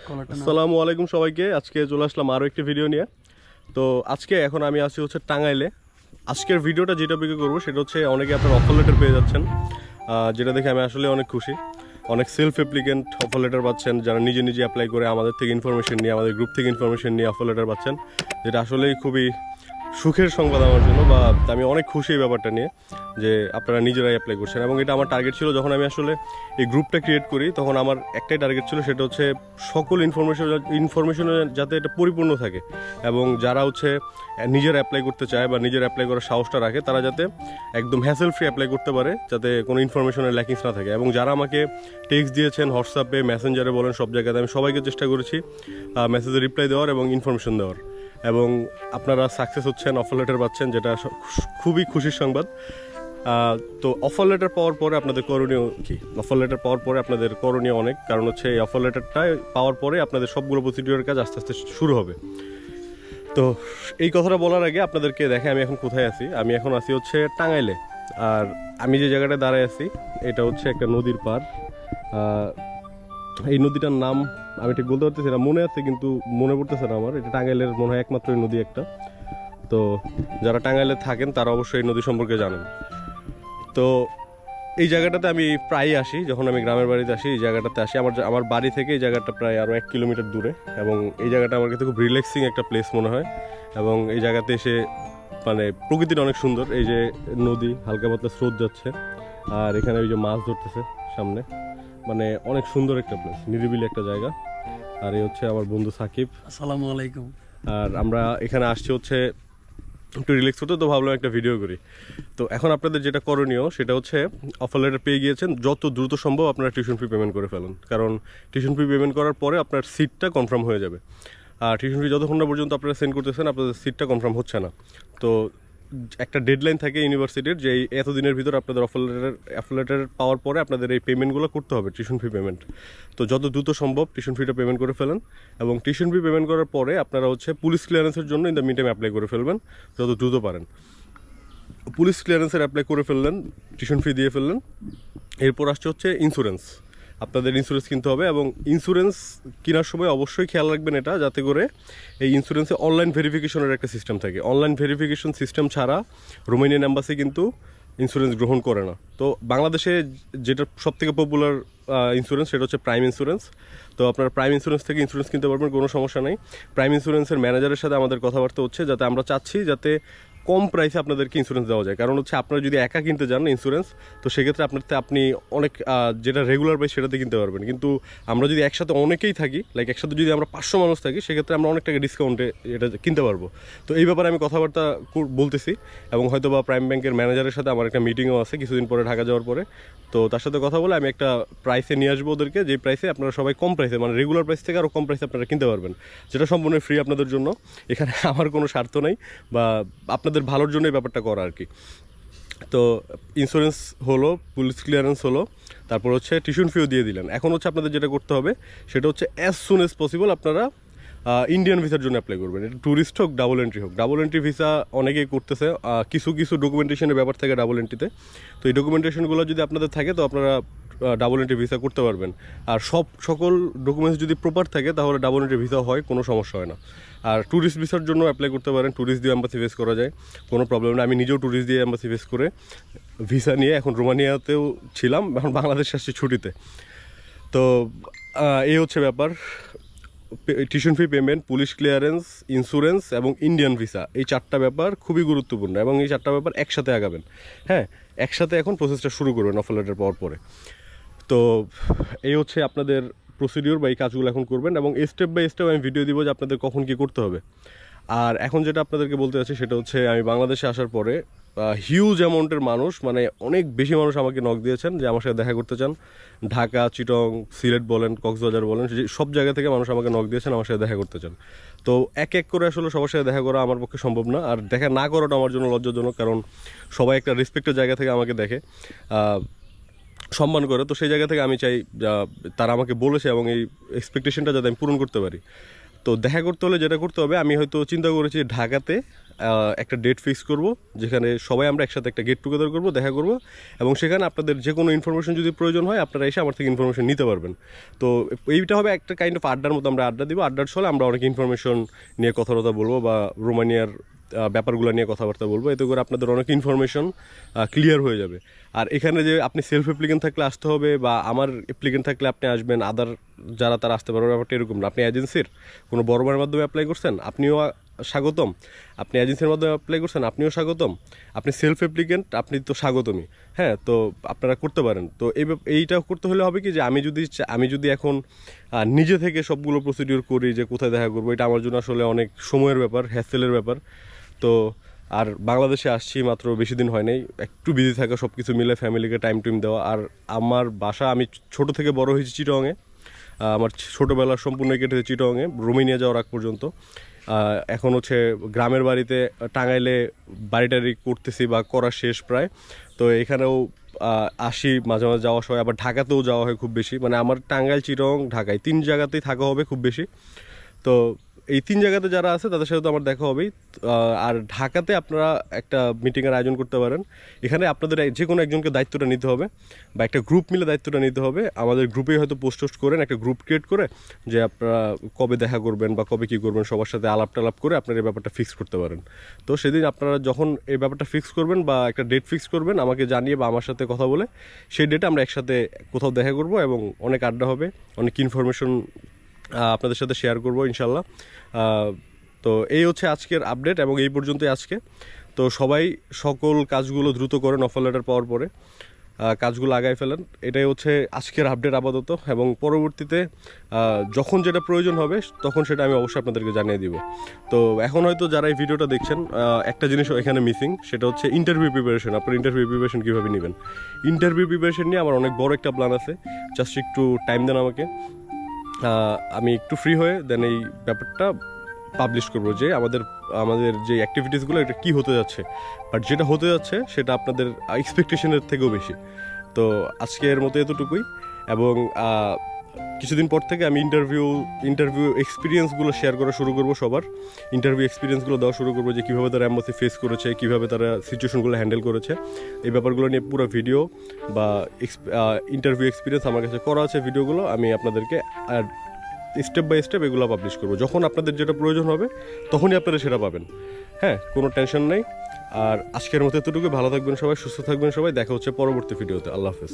আসসালামু আলাইকুম সবাইকে। আজকে চলে আসলাম আরও একটি ভিডিও নিয়ে। তো আজকে এখন আমি আসি হচ্ছে টাঙ্গাইলে। আজকের ভিডিওটা যেটা টপিকে করবো সেটা হচ্ছে অনেকে আপনার অফার লেটার পেয়ে যাচ্ছেন, যেটা দেখে আমি আসলে অনেক খুশি। অনেক সেলফ অ্যাপ্লিকেন্ট অফার লেটার পাচ্ছেন যারা নিজে নিজে অ্যাপ্লাই করে আমাদের থেকে ইনফরমেশন নিয়ে, আমাদের গ্রুপ থেকে ইনফরমেশন নিয়ে অফার লেটার পাচ্ছেন, যেটা আসলেই খুবই সুখের সংবাদ আমার জন্য। বা আমি অনেক খুশি এই ব্যাপারটা নিয়ে যে আপনারা নিজেরাই অ্যাপ্লাই করছেন। এবং এটা আমার টার্গেট ছিল, যখন আমি আসলে এই গ্রুপটা ক্রিয়েট করি তখন আমার একটাই টার্গেট ছিল, সেটা হচ্ছে সকল ইনফরমেশনে যাতে এটা পরিপূর্ণ থাকে এবং যারা হচ্ছে নিজেরা অ্যাপ্লাই করতে চায় বা নিজের অ্যাপ্লাই করার সাহসটা রাখে তারা যাতে একদম হ্যাসেল ফ্রি অ্যাপ্লাই করতে পারে, যাতে কোনো ইনফরমেশনের ল্যাকিংস না থাকে। এবং যারা আমাকে টেক্সট দিয়েছেন, হোয়াটসঅ্যাপে, মেসেঞ্জারে বলেন, সব জায়গাতে আমি সবাইকে চেষ্টা করেছি মেসেজে রিপ্লাই দেওয়ার এবং ইনফরমেশন দেওয়ার। এবং আপনারা সাকসেস হচ্ছেন, অফার লেটার পাচ্ছেন, যেটা খুবই খুশির সংবাদ। তো অফার লেটার পাওয়ার পরে আপনাদের করণীয় কি? অফার লেটার পাওয়ার পরে আপনাদের করণীয় অনেক, কারণ হচ্ছে এই অফার লেটারটা পাওয়ার পরে আপনাদের সবগুলো প্রসিডিওরের কাজ আস্তে আস্তে শুরু হবে। তো এই কথাটা বলার আগে আপনাদেরকে দেখে আমি এখন কোথায় আছি। আমি এখন আছি হচ্ছে টাঙ্গাইলে। আর আমি যে জায়গাটায় দাঁড়ায় আছি এটা হচ্ছে একটা নদীর পার। এই নদীটার নাম আমি ঠিক বলতে পারতেছি না, মনে আছে কিন্তু মনে পড়তেছে না আমার। এটা টাঙ্গাইলের মনে হয় একমাত্র এই নদী একটা। তো যারা টাঙ্গাইলে থাকেন তারা অবশ্যই এই নদী সম্পর্কে জানেন। তো এই জায়গাটাতে আমি প্রায়ই আসি, যখন আমি গ্রামের বাড়িতে আসি এই জায়গাটাতে আসি। আমার বাড়ি থেকে এই জায়গাটা প্রায় আরও 1 কিলোমিটার দূরে। এবং এই জায়গাটা আমার কাছে খুব রিল্যাক্সিং একটা প্লেস মনে হয়। এবং এই জায়গাতে এসে মানে প্রকৃতিটা অনেক সুন্দর। এই যে নদী, হালকা পাতলা স্রোত যাচ্ছে, আর এখানে ওই যে মাছ ধরতেছে সামনে, মানে অনেক সুন্দর একটা প্লেস, নিরিবিলি একটা জায়গা। আর এই হচ্ছে আমার বন্ধু সাকিব। আসসালামু আলাইকুম। আর আমরা এখানে আসছি হচ্ছে একটু রিল্যাক্স হতে, তো ভাবলাম একটা ভিডিও করি। তো এখন আপনাদের যেটা করণীয় সেটা হচ্ছে অফার লেটার পেয়ে গিয়েছেন, যত দ্রুত সম্ভব আপনারা টিউশন ফি পেমেন্ট করে ফেলুন, কারণ টিউশন ফি পেমেন্ট করার পরে আপনার সিটটা কনফার্ম হয়ে যাবে। আর টিউশন ফি যতক্ষণ না পর্যন্ত আপনারা সেন্ড করতেছেন আপনাদের সিটটা কনফার্ম হচ্ছে না। তো একটা ডেডলাইন থাকে ইউনিভার্সিটির, যে এতদিনের ভিতর আপনাদের অফার লেটার পাওয়ার পরে আপনাদের এই পেমেন্টগুলো করতে হবে, টিউশন ফি পেমেন্ট। তো যত দ্রুত সম্ভব টিউশন ফিটা পেমেন্ট করে ফেলেন। এবং টিউশন ফি পেমেন্ট করার পরে আপনারা হচ্ছে পুলিশ ক্লিয়ারেন্সের জন্য in the meantime apply করে ফেলবেন যত দ্রুত পারেন। পুলিশ ক্লিয়ারেন্সের অ্যাপ্লাই করে ফেললেন, টিউশন ফি দিয়ে ফেললেন। এরপর আসছে হচ্ছে ইন্স্যুরেন্স। আপনাদের ইন্স্যুরেন্স কিনতে হবে, এবং ইন্স্যুরেন্স কেনার সময় অবশ্যই খেয়াল রাখবেন এটা, যাতে করে এই ইন্স্যুরেন্সে অনলাইন ভেরিফিকেশনের একটা সিস্টেম থাকে। অনলাইন ভেরিফিকেশন সিস্টেম ছাড়া রোমানিয়ান এম্বাসি কিন্তু ইন্স্যুরেন্স গ্রহণ করে না। তো বাংলাদেশে যেটা সবথেকে পপুলার ইন্স্যুরেন্স সেটা হচ্ছে প্রাইম ইন্স্যুরেন্স। তো আপনারা প্রাইম ইন্স্যুরেন্স থেকে ইন্স্যুরেন্স কিনতে পারবেন, কোনো সমস্যা নেই। প্রাইম ইন্স্যুরেন্সের ম্যানেজারের সাথে আমাদের কথাবার্তা হচ্ছে, যাতে আমরা চাচ্ছি যাতে কম প্রাইসে আপনাদেরকে ইন্স্যুরেন্স দেওয়া যায়। কারণ হচ্ছে আপনারা যদি একা কিনতে যান ইন্স্যুরেন্স, তো সেক্ষেত্রে আপনি অনেক যেটা রেগুলার প্রাইস সেটাতে কিনতে পারবেন। কিন্তু আমরা যদি একসাথে অনেকেই থাকি, লাইক একসাথে যদি আমরা 500 মানুষ থাকি, সেক্ষেত্রে আমরা অনেক টাকা ডিসকাউন্টে এটা কিনতে পারবো। তো এই ব্যাপারে আমি কথাবার্তা বলতেছি, এবং হয়তো বা প্রাইম ব্যাংকের ম্যানেজারের সাথে আমার একটা মিটিংও আছে কিছুদিন পরে ঢাকা যাওয়ার পরে। তো তার সাথে কথা বলে আমি একটা প্রাইসে নিয়ে আসবো ওদেরকে, যে প্রাইসে আপনারা সবাই কম প্রাইসে, মানে রেগুলার প্রাইস থেকে আরও কম প্রাইসে আপনারা কিনতে পারবেন, যেটা সম্পূর্ণ ফ্রি আপনাদের জন্য। এখানে আমার কোনো স্বার্থ নেই, বা আপনাদের ভালোর জন্য এই ব্যাপারটা করা আর কি। তো ইন্স্যুরেন্স হলো, পুলিশ ক্লিয়ারেন্স হলো, তারপর হচ্ছে টিউশন ফিও দিয়ে দিলেন। এখন হচ্ছে আপনাদের যেটা করতে হবে সেটা হচ্ছে অ্যাজ সুন এজ পসিবল আপনারা ইন্ডিয়ান ভিসার জন্য অ্যাপ্লাই করবেন। এটা ট্যুরিস্ট হোক, ডাবল এন্ট্রি হোক। ডাবল এন্ট্রি ভিসা অনেকেই করতেছে, কিছু কিছু ডকুমেন্টেশনের ব্যাপার থাকে ডাবল এন্ট্রিতে। তো এই ডকুমেন্টেশনগুলো যদি আপনাদের থাকে তো আপনারা ডাবল এন্ট্রি ভিসা করতে পারবেন। আর সকল ডকুমেন্টস যদি প্রপার থাকে তাহলে ডাবল এন্ট্রি ভিসা হয়, কোনো সমস্যা হয় না। আর ট্যুরিস্ট ভিসার জন্য অ্যাপ্লাই করতে পারেন, ট্যুরিস্ট দিয়ে এম্বাসি ফেস করা যায়, কোনো প্রবলেম না। আমি নিজেও ট্যুরিস্ট দিয়ে এম্বাসি ফেস করে ভিসা নিয়ে এখন রোমানিয়াতেও ছিলাম, এখন বাংলাদেশ আসছি ছুটিতে। তো এই হচ্ছে ব্যাপার। Tuition fee payment, police clearance, insurance এবং ইন্ডিয়ান ভিসা, এই 4টা ব্যাপার খুবই গুরুত্বপূর্ণ, এবং এই 4টা ব্যাপার একসাথে আগাবেন। হ্যাঁ, একসাথে এখন প্রসেসটা শুরু করবেন অফার লেটার পাওয়ার পরে। তো এই হচ্ছে আপনাদের প্রসিডিওর, বা এই কাজগুলো এখন করবেন, এবং স্টেপ বাই স্টেপ আমি ভিডিও দিব যে আপনাদের কখন কী করতে হবে। আর এখন যেটা আপনাদেরকে বলতে চাচ্ছি সেটা হচ্ছে, আমি বাংলাদেশে আসার পরে হিউজ অ্যামাউন্টের মানুষ, মানে অনেক বেশি মানুষ আমাকে নক দিয়েছেন যে আমার সাথে দেখা করতে চান। ঢাকা, চিটং, সিলেট বলেন, কক্সবাজার বলেন, সব জায়গা থেকে মানুষ আমাকে নক দিয়েছেন, আমার সাথে দেখা করতে চান। তো এক এক করে আসলে সবার সাথে দেখা করা আমার পক্ষে সম্ভব না, আর দেখা না করাটা আমার জন্য লজ্জাজনক, কারণ সবাই একটা রেসপেক্টের জায়গা থেকে আমাকে দেখে, সম্মান করে। তো সেই জায়গা থেকে আমি চাই তারা আমাকে বলেছে, এবং এই এক্সপেকটেশনটা যাতে আমি পূরণ করতে পারি। তো দেখা করতে হলে যেটা করতে হবে, আমি হয়তো চিন্তা করেছি ঢাকাতে একটা ডেট ফিক্স করব, যেখানে সবাই আমরা একসাথে একটা গেট টুগেদার করব, দেখা করব, এবং সেখানে আপনাদের যে কোনো ইনফরমেশন যদি প্রয়োজন হয় আপনারা এসে আমার থেকে ইনফরমেশন নিতে পারবেন। তো এইটা হবে একটা কাইন্ড অফ আড্ডার মতো, আমরা আড্ডা দিব, আড্ডার ছলে আমরা অনেক ইনফরমেশন নিয়ে কথাবার্তা বলবো বা রোমানিয়ার ব্যাপারগুলো নিয়ে কথাবার্তা বলবো, এতে করে আপনাদের অনেক ইনফরমেশন ক্লিয়ার হয়ে যাবে। আর এখানে যে আপনি সেলফ অ্যাপ্লিকেন্ট থাকলে আসতে হবে বা আমার অ্যাপ্লিকেন্ট থাকলে আপনি আসবেন, আদার যারা তারা আসতে পারবে, ব্যাপারটা এরকম না। আপনি এজেন্সির কোনো বড় বড়ের মাধ্যমে অ্যাপ্লাই করছেন, আপনিও স্বাগতম। আপনি এজেন্সির মাধ্যমে অ্যাপ্লাই করছেন, আপনিও স্বাগতম। আপনি সেলফ অ্যাপ্লিকেন্ট, আপনি তো স্বাগতমই। হ্যাঁ, তো আপনারা করতে পারেন। তো এইটা করতে হলে হবে কি, যে আমি যদি এখন নিজে থেকে সবগুলো প্রসিডিওর করি, যে কোথায় দেখা করবো, এটা আমার জন্য আসলে অনেক সময়ের ব্যাপার, হ্যাসেলের ব্যাপার। তো আর বাংলাদেশে আসছি মাত্র বেশি দিন হয় নাই, একটু বিজি থাকা, সব কিছু মিলে ফ্যামিলিকে টাইম দেওয়া। আর আমার বাসা, আমি ছোট থেকে বড় হয়েছি চিটাগংয়ে, আমার ছোটোবেলা সম্পূর্ণ কেটেছে চিটাগংয়ে, রোমানিয়া যাওয়ার আগ পর্যন্ত। এখন হচ্ছে গ্রামের বাড়িতে টাঙ্গাইলে বাড়িটারি করতেছি বা করা শেষ প্রায়। তো এখানেও আসি, মাঝে মাঝে যাওয়া হয়, আবার ঢাকাতেও যাওয়া হয় খুব বেশি। মানে আমার টাঙ্গাইল, চিটাগং, ঢাকায় 3 জায়গাতেই থাকা হবে খুব বেশি। তো এই 3 জায়গাতে যারা আছে তাদের সাথে তো আমার দেখা হবেই। আর ঢাকাতে আপনারা একটা মিটিংয়ের আয়োজন করতে পারেন। এখানে আপনাদের যে কোনো একজনকে দায়িত্বটা নিতে হবে বা একটা গ্রুপ মিলে দায়িত্বটা নিতে হবে। আমাদের গ্রুপে হয়তো পোস্ট করেন, একটা গ্রুপ ক্রিয়েট করে, যে আপনারা কবে দেখা করবেন বা কবে কী করবেন, সবার সাথে আলাপ টালাপ করে আপনারা এই ব্যাপারটা ফিক্স করতে পারেন। তো সেদিন আপনারা যখন এই ব্যাপারটা ফিক্স করবেন বা একটা ডেট ফিক্স করবেন, আমাকে জানিয়ে বা আমার সাথে কথা বলে, সেই ডেটে আমরা একসাথে কোথাও দেখা করব এবং অনেক আড্ডা হবে, অনেক ইনফরমেশন আপনাদের সাথে শেয়ার করবো ইনশাল্লাহ। তো এই হচ্ছে আজকের আপডেট এবং এই পর্যন্তই আজকে। তো সবাই সকল কাজগুলো দ্রুত করেন, অফার লেটার পাওয়ার পরে কাজগুলো আগায় ফেলেন। এটাই হচ্ছে আজকের আপডেট আপাতত, এবং পরবর্তীতে যখন যেটা প্রয়োজন হবে তখন সেটা আমি অবশ্যই আপনাদেরকে জানিয়ে দিব। তো এখন হয়তো যারা এই ভিডিওটা দেখছেন, একটা জিনিস এখানে মিসিং, সেটা হচ্ছে ইন্টারভিউ প্রিপারেশন। আপনার ইন্টারভিউ প্রিপারেশন কীভাবে নেবেন, ইন্টারভিউ প্রিপারেশন নিয়ে আমার অনেক বড় একটা প্ল্যান আছে। জাস্ট একটু টাইম দেন আমাকে, আমি একটু ফ্রি হয়ে দেন এই ব্যাপারটা পাবলিশ করবো, যে আমাদের যে অ্যাক্টিভিটিসগুলো এটা কী হতে যাচ্ছে, বাট যেটা হতে যাচ্ছে সেটা আপনাদের এক্সপেকটেশনের থেকেও বেশি। তো আজকের মতো এতটুকুই, এবং কিছুদিন পর থেকে আমি ইন্টারভিউ এক্সপিরিয়েন্সগুলো শেয়ার করা শুরু করবো, সবার ইন্টারভিউ এক্সপিরিয়েন্সগুলো দেওয়া শুরু করবো, যে কীভাবে তারা এমবাসি ফেস করেছে, কীভাবে তারা সিচুয়েশনগুলো হ্যান্ডেল করেছে, এই ব্যাপারগুলো নিয়ে পুরো ভিডিও বা ইন্টারভিউ এক্সপিরিয়েন্স আমার কাছে করা আছে ভিডিওগুলো, আমি আপনাদেরকে স্টেপ বাই স্টেপ এগুলো পাবলিশ করবো। যখন আপনাদের যেটা প্রয়োজন হবে তখনই আপনারা সেটা পাবেন। হ্যাঁ, কোনো টেনশন নেই। আর আজকের মতো এতটুকু, ভালো থাকবেন সবাই, সুস্থ থাকবেন সবাই, দেখা হচ্ছে পরবর্তী ভিডিওতে। আল্লাহ হাফেজ।